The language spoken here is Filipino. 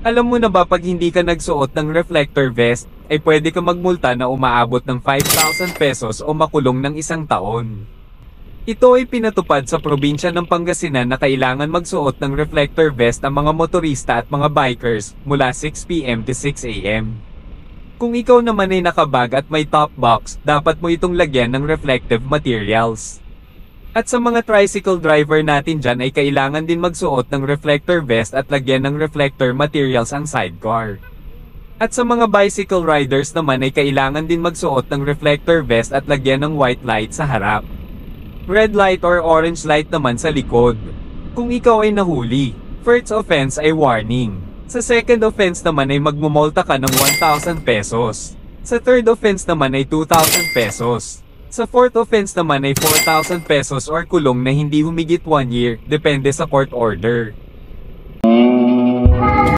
Alam mo na ba pag hindi ka nagsuot ng reflector vest, ay pwede ka magmulta na umaabot ng 5,000 pesos o makulong ng 1 taon. Ito ay pinatupad sa probinsya ng Pangasinan na kailangan magsuot ng reflector vest ang mga motorista at mga bikers mula 6 PM to 6 AM. Kung ikaw naman ay nakabag at may top box, dapat mo itong lagyan ng reflective materials. At sa mga tricycle driver natin dyan ay kailangan din magsuot ng reflector vest at lagyan ng reflector materials ang sidecar. At sa mga bicycle riders naman ay kailangan din magsuot ng reflector vest at lagyan ng white light sa harap. Red light or orange light naman sa likod. Kung ikaw ay nahuli, first offense ay warning. Sa second offense naman ay magmumulta ka ng 1,000 pesos. Sa third offense naman ay 2,000 pesos. Sa fourth offense naman ay 4,000 pesos or kulong na hindi humigit 1 year, depende sa court order.